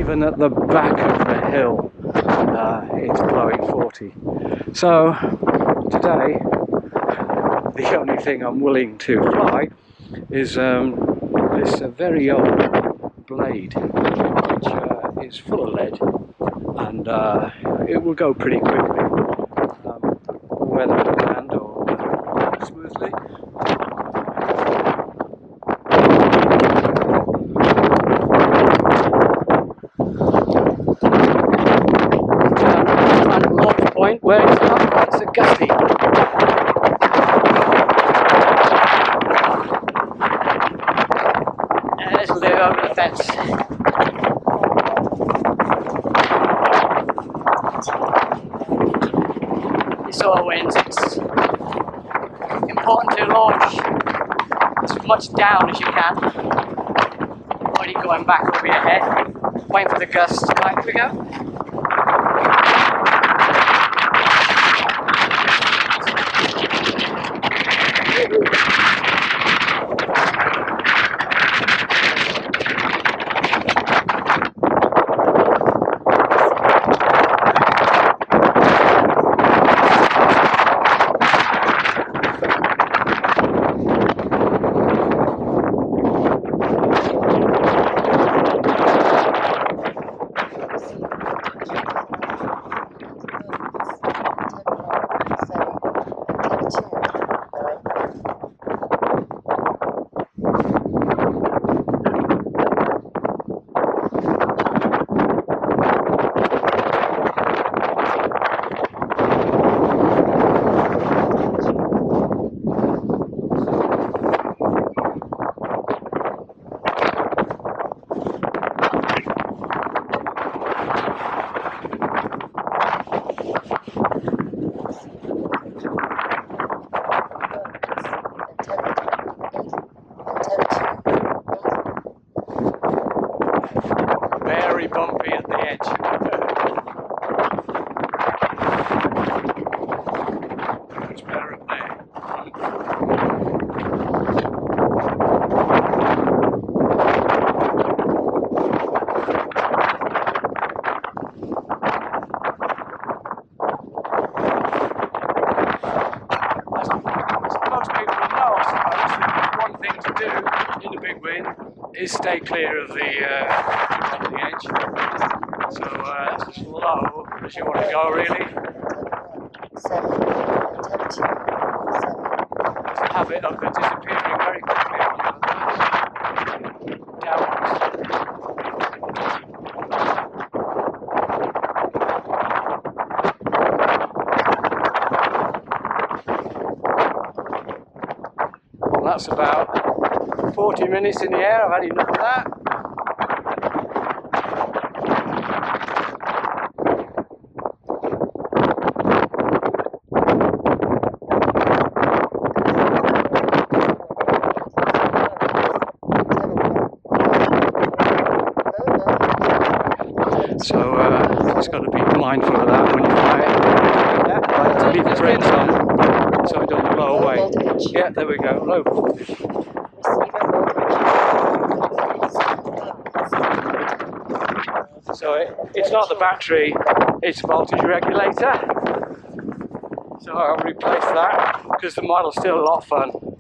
even at the back of the hill it's blowing 40. So today the only thing I'm willing to fly is this very old blade, which is full of lead, and it will go pretty quickly, whether it land or whether it goes smoothly. At a launch point where it's not quite so gusty. This will do over the fence. This all winds. It's important to launch as much down as you can. Already going back over your head. Waiting for the gusts. Right, here we go. Very bumpy at the edge. Much better up there. As most people know, I suppose, one thing to do in a big wind is stay clear of the edge. So that's as low as you want to go, really. It's a habit of it disappearing very quickly downwards. Well, that's about 40 minutes in the air. I've had enough of that. So just got to be mindful of that when you fly it. Yeah, right, to leave the brakes on so it doesn't blow away. Yeah, there we go, low voltage. So it's not the battery, it's the voltage regulator. So I'll replace that because the model's still a lot of fun.